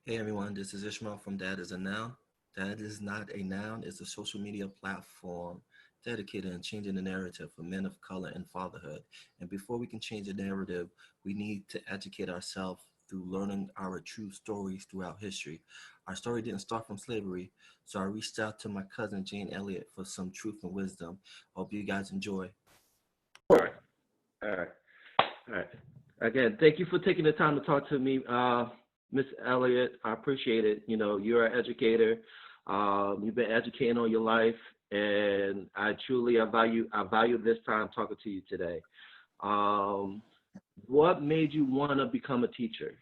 Hey everyone, this is Ishmael from Dad is a Noun. Dad is not a noun, it's a social media platform dedicated in changing the narrative for men of color in fatherhood. And before we can change the narrative, we need to educate ourselves through learning our true stories throughout history. Our story didn't start from slavery, so I reached out to my cousin Jane Elliot for some truth and wisdom. Hope you guys enjoy. All right, all right, all right. Again, thank you for taking the time to talk to me, Miss Elliott. I appreciate it. You know, you're an educator. You've been educating all your life, and I value this time talking to you today. Um, what made you want to become a teacher?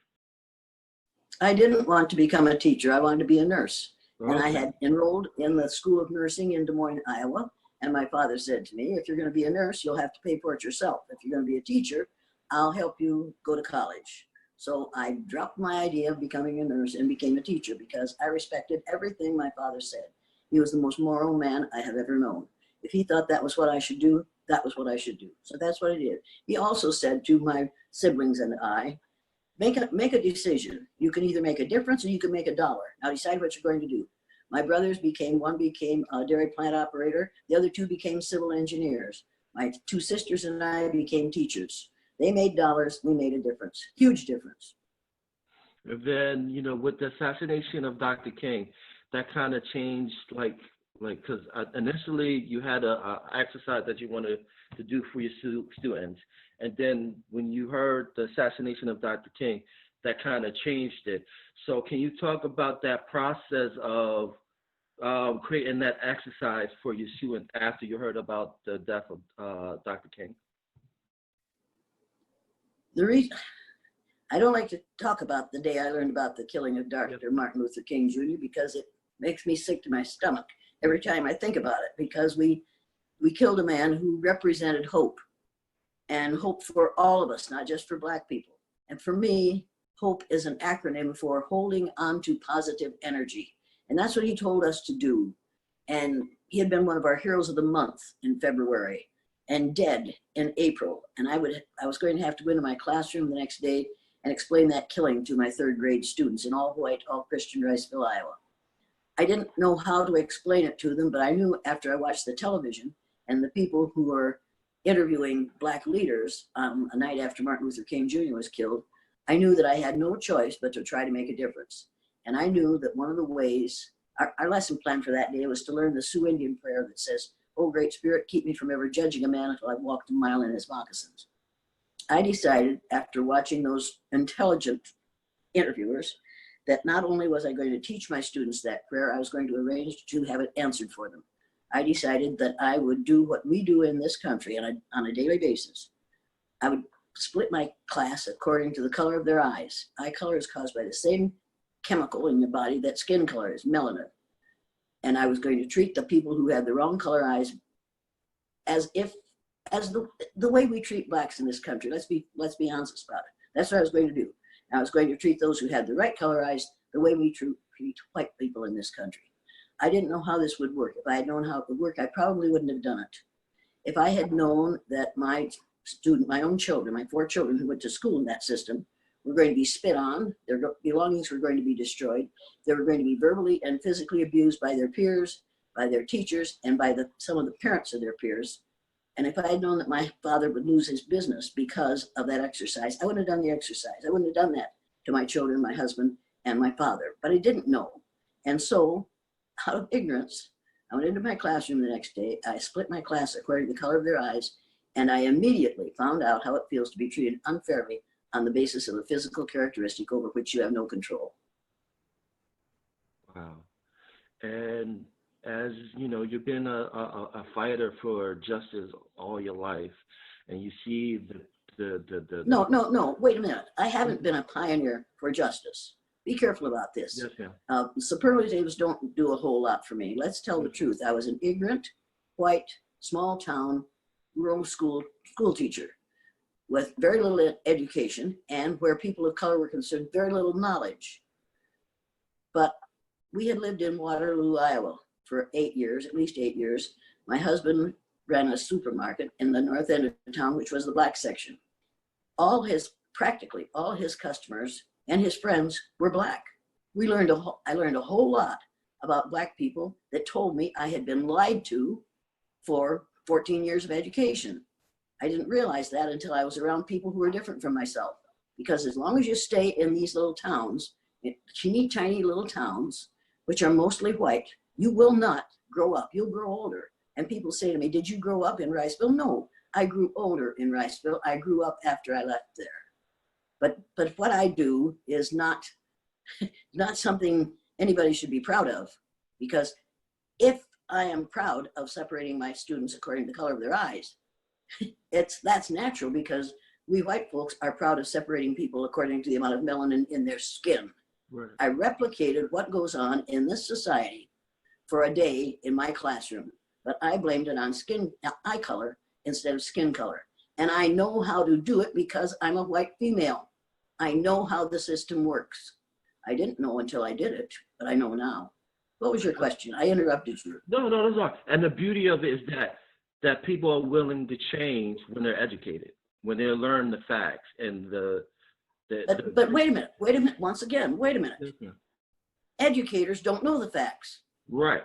I didn't want to become a teacher. I wanted to be a nurse. And I Okay. had enrolled in the School of Nursing in Des Moines, Iowa. And my father said to me, if you're going to be a nurse, you'll have to pay for it yourself. If you're going to be a teacher, I'll help you go to college. So I dropped my idea of becoming a nurse and became a teacher because I respected everything my father said. He was the most moral man I have ever known. If he thought that was what I should do, that was what I should do. So that's what I did. He also said to my siblings and I, make a decision. You can either make a difference or you can make a dollar. Now decide what you're going to do. My brothers one became a dairy plant operator. The other two became civil engineers. My two sisters and I became teachers. They made dollars. We made a difference, huge difference. And then, with the assassination of Dr. King, that kind of changed, because initially you had a exercise that you wanted to do for your students, and then when you heard the assassination of Dr. King, that kind of changed it. So, can you talk about that process of creating that exercise for your students after you heard about the death of Dr. King? The reason I don't like to talk about the day I learned about the killing of Yep. Dr. Martin Luther King Jr. because it makes me sick to my stomach every time I think about it, because we killed a man who represented hope, and hope for all of us, not just for Black people. And for me, hope is an acronym for holding on to positive energy. And that's what he told us to do. And he had been one of our heroes of the month in February and dead in April. And I was going to have to go into my classroom the next day and explain that killing to my third grade students in all white, all Christian Riceville, Iowa. I didn't know how to explain it to them, but I knew after I watched the television and the people who were interviewing Black leaders a night after Martin Luther King Jr. was killed, I knew that I had no choice but to try to make a difference. And I knew that one of the ways, our lesson plan for that day was to learn the Sioux Indian prayer that says, "Oh, Great Spirit, keep me from ever judging a man until I've walked a mile in his moccasins." I decided after watching those intelligent interviewers that not only was I going to teach my students that prayer, I was going to arrange to have it answered for them. I decided that I would do what we do in this country on a daily basis. I would split my class according to the color of their eyes. Eye color is caused by the same chemical in your body that skin color is, melanin. And I was going to treat the people who had the wrong color eyes as if, as the way we treat Blacks in this country. Let's be honest about it. That's what I was going to do. I was going to treat those who had the right color eyes the way we treat white people in this country. I didn't know how this would work. If I had known how it would work, I probably wouldn't have done it. If I had known that my own children, my 4 children who went to school in that system, were going to be spit on, their belongings were going to be destroyed, they were going to be verbally and physically abused by their peers, by their teachers, and by some of the parents of their peers. And if I had known that my father would lose his business because of that exercise, I wouldn't have done the exercise. I wouldn't have done that to my children, my husband, and my father. But I didn't know. And so, out of ignorance, I went into my classroom the next day. I split my class according to the color of their eyes, and I immediately found out how it feels to be treated unfairly on the basis of a physical characteristic over which you have no control. Wow. And as you've been a fighter for justice all your life, and you see No, wait a minute. I haven't been a pioneer for justice. Be careful about this. yes, ma'am. Superlatives don't do a whole lot for me. Let's tell the truth. I was an ignorant, white, small town, rural school teacher with very little education, and where people of color were concerned, very little knowledge. But we had lived in Waterloo, Iowa for 8 years, at least 8 years. My husband ran a supermarket in the north end of town, which was the Black section. Practically all his customers and his friends were Black. I learned a whole lot about Black people that told me I had been lied to for 14 years of education. I didn't realize that until I was around people who were different from myself. Because as long as you stay in these little towns, teeny tiny little towns, which are mostly white, you will not grow up. You'll grow older. And people say to me, did you grow up in Riceville? No, I grew older in Riceville. I grew up after I left there. But what I do is not something anybody should be proud of, because if I am proud of separating my students according to the color of their eyes, that's natural, because we white folks are proud of separating people according to the amount of melanin in their skin. Right. I replicated what goes on in this society for a day in my classroom, but I blamed it on eye color instead of skin color. And I know how to do it because I'm a white female. I know how the system works. I didn't know until I did it, but I know now. What was your question? I interrupted you. No, that's all right. And the beauty of it is that people are willing to change when they're educated, when they learn the facts and But wait a minute. Once again, wait a minute. Mhm. Educators don't know the facts. Right.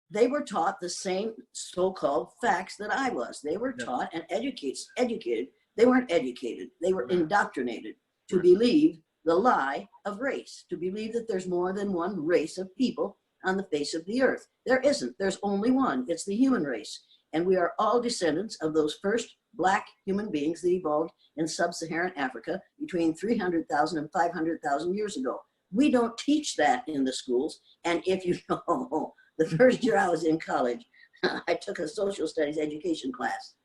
They were taught the same so-called facts that I was. They were taught and educated. They weren't educated. They were indoctrinated to believe the lie of race, to believe that there's more than one race of people on the face of the earth. There isn't. There's only one. It's the human race. And we are all descendants of those first Black human beings that evolved in sub-Saharan Africa between 300,000 and 500,000 years ago. We don't teach that in the schools. And if you know, the first year I was in college, I took a social studies education class.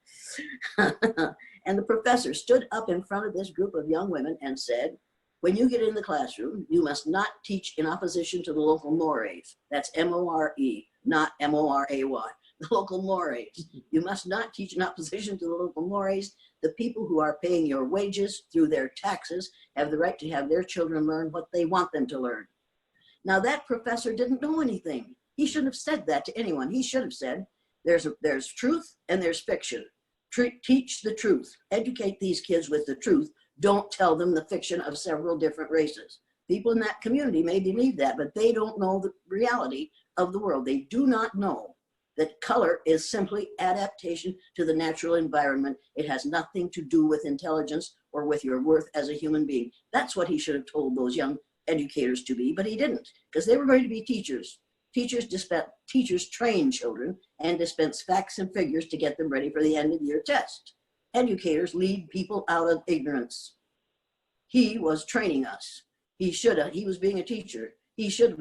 And the professor stood up in front of this group of young women and said, when you get in the classroom, you must not teach in opposition to the local mores. That's M-O-R-E, not M-O-R-A-Y. The local mores. You must not teach in opposition to the local mores. The people who are paying your wages through their taxes have the right to have their children learn what they want them to learn. Now that professor didn't know anything. He shouldn't have said that to anyone. He should have said, there's truth and there's fiction. Teach the truth. Educate these kids with the truth. Don't tell them the fiction of several different races. People in that community may believe that, but they don't know the reality of the world. They do not know that color is simply adaptation to the natural environment. It has nothing to do with intelligence or with your worth as a human being. That's what he should have told those young educators to be, but he didn't, because they were going to be teachers. Teachers train children and dispense facts and figures to get them ready for the end of year test. Educators lead people out of ignorance. He was training us. He was being a teacher. He should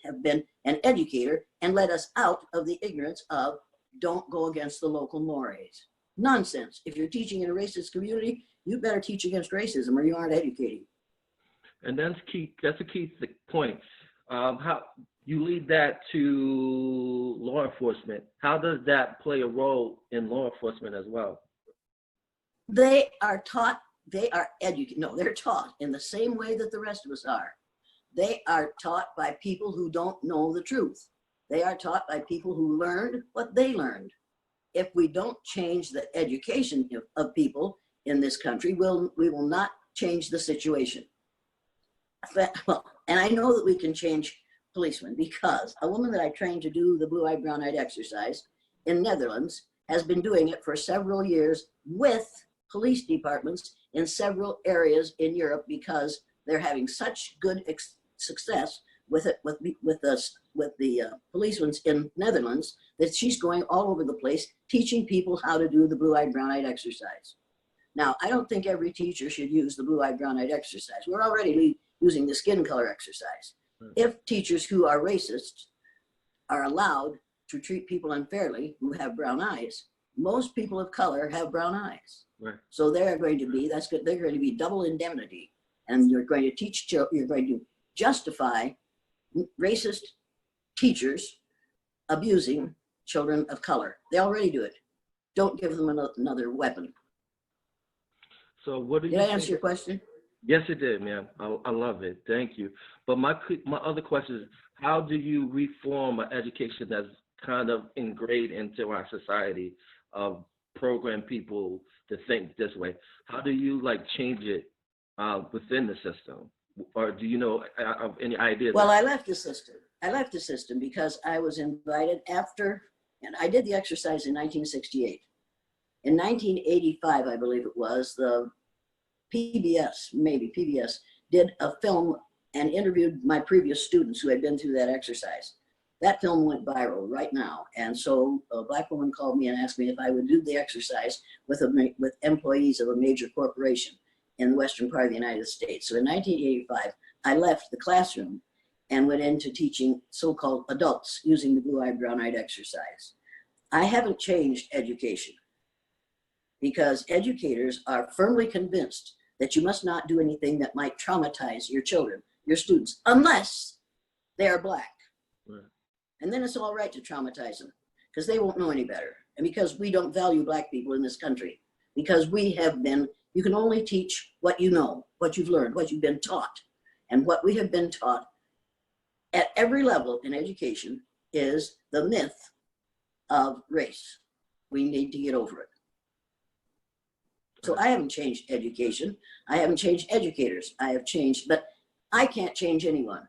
have been an educator and led us out of the ignorance of don't go against the local mores. Nonsense. If you're teaching in a racist community, you better teach against racism or you aren't educating. And that's key. That's a key point. How you lead that to law enforcement? How does that play a role in law enforcement as well? They are taught. They're taught in the same way that the rest of us are. They are taught by people who don't know the truth. They are taught by people who learned what they learned. If we don't change the education of people in this country, we will not change the situation. Well, and I know that we can change policemen, because a woman that I trained to do the blue-eyed, brown-eyed exercise in Netherlands has been doing it for several years with police departments in several areas in Europe, because they're having such good success with it, with the policemen in Netherlands, that she's going all over the place teaching people how to do the blue-eyed, brown-eyed exercise. Now, I don't think every teacher should use the blue-eyed, brown-eyed exercise. We're already using the skin color exercise. If teachers who are racist are allowed to treat people unfairly who have brown eyes, most people of color have brown eyes. Right. So they're going to be double indemnity, and you're going to justify racist teachers abusing children of color. They already do it. Don't give them another weapon. So what did I answer your question? Yes, it did, ma'am. I love it. Thank you. But my other question is, how do you reform an education that's kind of ingrained into our society of program people to think this way? How do you change it within the system? or do you know of any idea? Well, I left the system. I left the system because I was invited after, and I did the exercise in 1968. In 1985, I believe it was, the PBS did a film and interviewed my previous students who had been through that exercise. That film went viral right now. And so a Black woman called me and asked me if I would do the exercise with employees of a major corporation in the western part of the United States. So in 1985, I left the classroom and went into teaching so-called adults using the blue-eyed, brown-eyed exercise. I haven't changed education because educators are firmly convinced that you must not do anything that might traumatize your children, your students, unless they are Black. Right. And then it's all right to traumatize them because they won't know any better. And because we don't value Black people in this country, because we have been, you can only teach what you know, what you've learned, what you've been taught. And what we have been taught at every level in education is the myth of race. We need to get over it. So I haven't changed education. I haven't changed educators. I have changed, but I can't change anyone.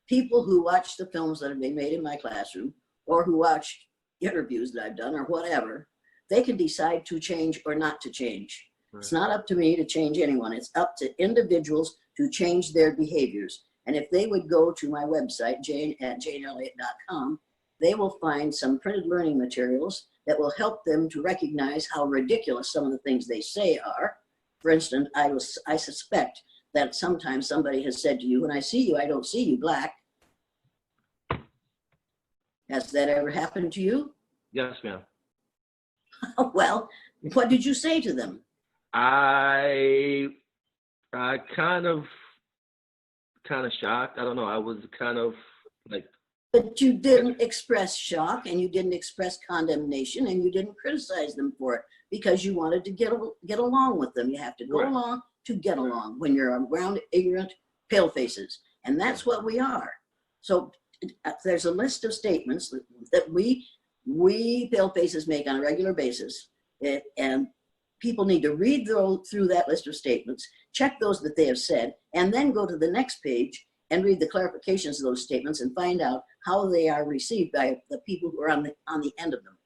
People who watch the films that have been made in my classroom or who watch interviews that I've done or whatever, they can decide to change or not to change. Right. It's not up to me to change anyone. It's up to individuals to change their behaviors. And if they would go to my website, jane@janeelliot.com, they will find some printed learning materials that will help them to recognize how ridiculous some of the things they say are. For instance, I suspect that sometimes somebody has said to you, when I see you, I don't see you Black. Has that ever happened to you? Yes, ma'am. Well, what did you say to them? I kind of shocked. I don't know. I was kind of like. But you didn't express shock and you didn't express condemnation and you didn't criticize them for it because you wanted to get along with them. You have to go Right. along to get along when you're around ignorant pale faces. And that's what we are. So there's a list of statements that we pale faces make on a regular basis. And people need to read through that list of statements, check those that they have said, and then go to the next page and read the clarifications of those statements and find out how they are received by the people who are on the end of them.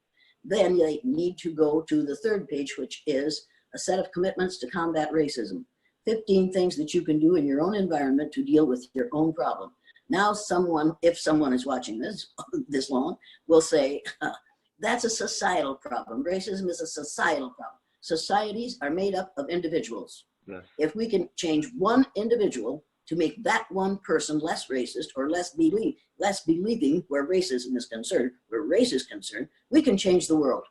Then they need to go to the third page, which is a set of commitments to combat racism. 15 things that you can do in your own environment to deal with your own problem. Now someone, if someone is watching this long, will say, that's a societal problem. Racism is a societal problem. Societies are made up of individuals. Yes. If we can change one individual to make that one person less racist or less believing where racism is concerned, where race is concerned, we can change the world.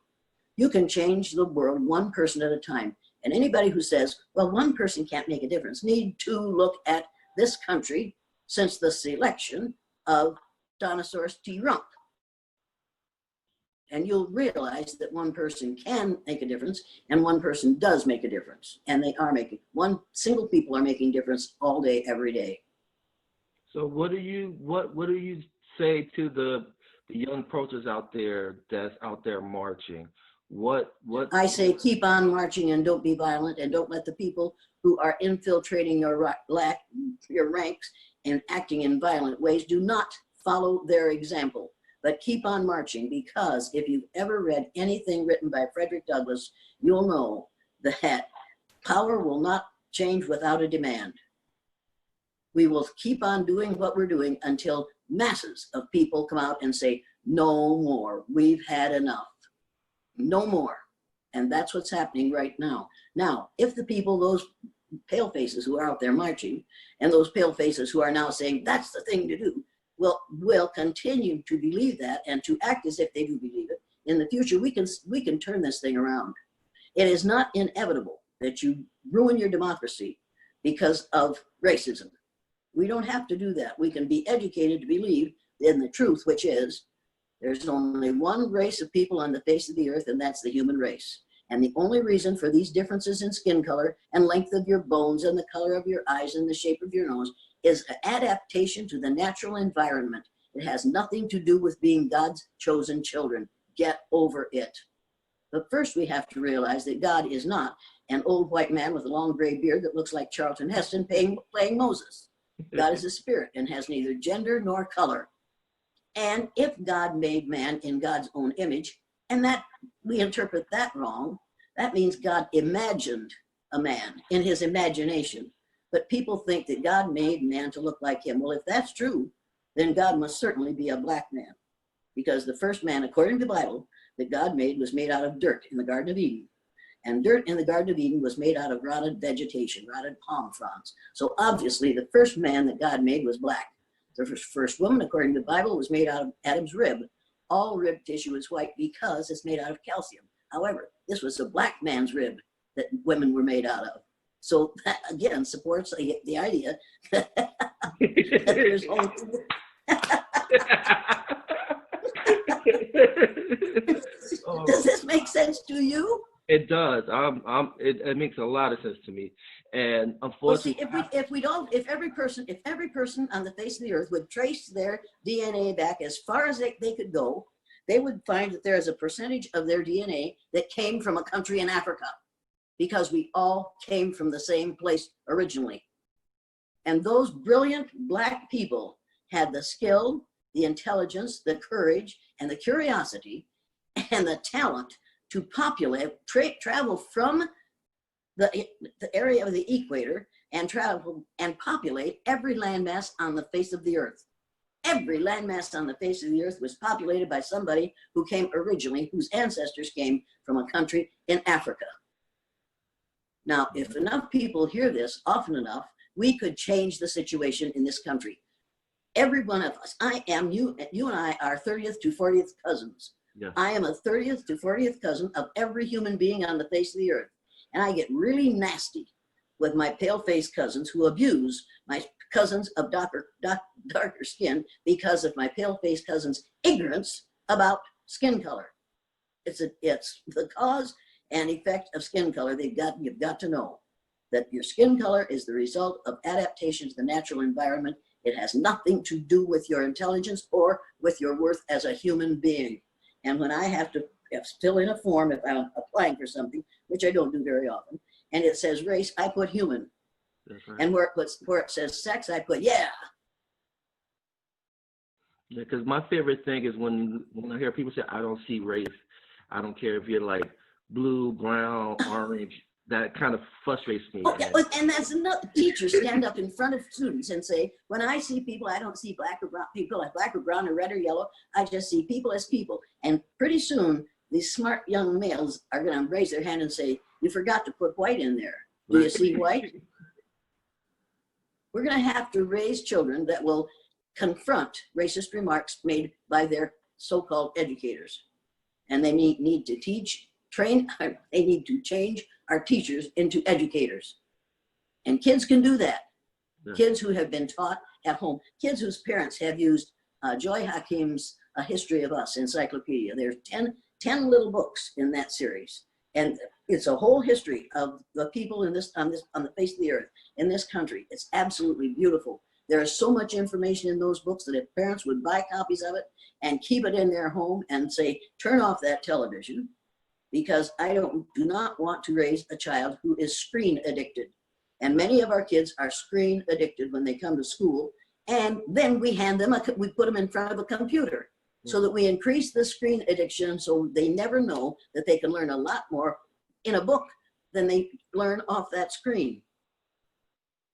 You can change the world one person at a time. And anybody who says, well, one person can't make a difference, need to look at this country since the selection of Dinosaurus T. Rump. And you'll realize that one person can make a difference and one person does make a difference. And they are making, single people are making difference all day, every day. So what do you say to the young protesters out there that's out there marching? What I say keep on marching and don't be violent and don't let the people who are infiltrating your ranks and acting in violent ways, do not follow their example. But keep on marching, because if you've ever read anything written by Frederick Douglass, you'll know that power will not change without a demand. We will keep on doing what we're doing until masses of people come out and say, no more, we've had enough, no more. And that's what's happening right now. Now, if the people, those pale faces who are out there marching, and those pale faces who are now saying that's the thing to do, will continue to believe that and to act as if they do believe it, in the future, we can turn this thing around. It is not inevitable that you ruin your democracy because of racism. We don't have to do that. We can be educated to believe in the truth, which is there's only one race of people on the face of the earth, and that's the human race. And the only reason for these differences in skin color and length of your bones and the color of your eyes and the shape of your nose is an adaptation to the natural environment. It has nothing to do with being God's chosen children. Get over it. But first we have to realize that God is not an old white man with a long gray beard that looks like Charlton Heston playing Moses. God is a spirit and has neither gender nor color. And if God made man in God's own image, and that we interpret that wrong, that means God imagined a man in his imagination. But people think that God made man to look like him. Well, if that's true, then God must certainly be a black man, because the first man, according to the Bible, that God made was made out of dirt in the Garden of Eden. And dirt in the Garden of Eden was made out of rotted vegetation, rotted palm fronds. So obviously the first man that God made was black. The first woman, according to the Bible, was made out of Adam's rib. All rib tissue is white because it's made out of calcium. However, this was a black man's rib that women were made out of. So that, again, supports the idea that there's only... Does this make sense to you? It does. It makes a lot of sense to me. And unfortunately, well, see, if every person on the face of the earth would trace their DNA back as far as they could go, they would find that there is a percentage of their DNA that came from a country in Africa, because we all came from the same place originally. And those brilliant black people had the skill, the intelligence, the courage, and the curiosity, and the talent to populate, travel from the area of the equator and travel and populate every landmass on the face of the earth. Every landmass on the face of the earth was populated by somebody who came originally, whose ancestors came from a country in Africa. Now, if enough people hear this often enough, we could change the situation in this country. Every one of us, you and I are 30th to 40th cousins. yeah. I am a 30th to 40th cousin of every human being on the face of the earth. And I get really nasty with my pale-faced cousins who abuse my cousins of darker skin because of my pale-faced cousins' ignorance about skin color. It's the cause and effect of skin color. You've got to know that your skin color is the result of adaptation to the natural environment. It has nothing to do with your intelligence or with your worth as a human being. And when I have to fill in a form, if I'm applying for something, which I don't do very often, and it says race, I put human. That's right. And where it says sex, I put yeah. Yeah, because my favorite thing is when I hear people say, I don't see race. I don't care if you're like blue, brown, orange. That kind of frustrates me. Oh, yeah, and that's another. Teachers stand up in front of students and say, when I see people, I don't see black or brown people as black or brown or red or yellow. I just see people as people. And pretty soon, these smart young males are going to raise their hand and say, you forgot to put white in there. Do you see white? We're going to have to raise children that will confront racist remarks made by their so-called educators. And they need to they need to change our teachers into educators. And kids can do that. Yeah. Kids who have been taught at home, kids whose parents have used Joy Hakim's A History of Us encyclopedia. There's 10 little books in that series. And it's a whole history of the people on the face of the earth in this country. It's absolutely beautiful. There is so much information in those books that if parents would buy copies of it and keep it in their home and say, turn off that television, because I do not want to raise a child who is screen addicted. And many of our kids are screen addicted when they come to school. And then we put them in front of a computer so that we increase the screen addiction, so they never know that they can learn a lot more in a book than they learn off that screen.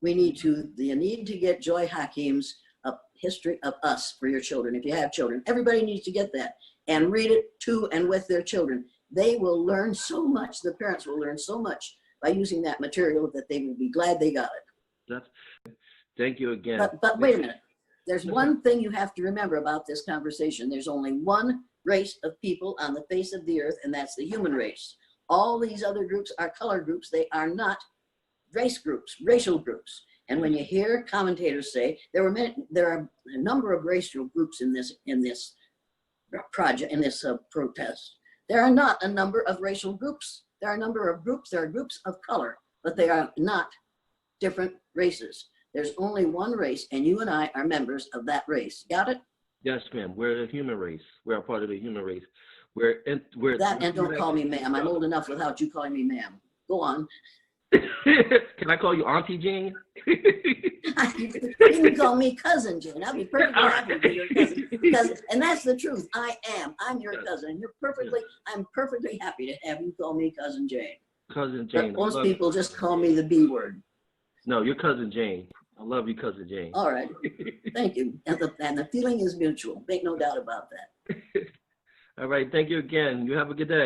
You need to get Joy Hakim's A History of Us for your children. If you have children, everybody needs to get that and read it to and with their children. They will learn so much. The parents will learn so much by using that material that they will be glad they got it. Thank you again. But wait a minute. There's one thing you have to remember about this conversation. There's only one race of people on the face of the earth, and that's the human race. All these other groups are color groups. They are not race groups, racial groups. And when you hear commentators say there are a number of racial groups in this project, in this protest, there are not a number of racial groups. There are a number of groups. There are groups of color, but they are not different races. There's only one race, and you and I are members of that race. Got it? Yes, ma'am. We're the human race. We're a part of the human race. And don't call me ma'am. I'm old enough without you calling me ma'am. Go on. Can I call you Auntie Jane? You can call me Cousin Jane. I'll be perfectly happy to be your cousin. Because, and that's the truth. I'm your cousin. And I'm perfectly happy to have you call me Cousin Jane. Cousin Jane. But most people just call me the B word. No, you're Cousin Jane. I love you, Cousin Jane. All right. Thank you. And the feeling is mutual. Make no doubt about that. All right. Thank you again. You have a good day.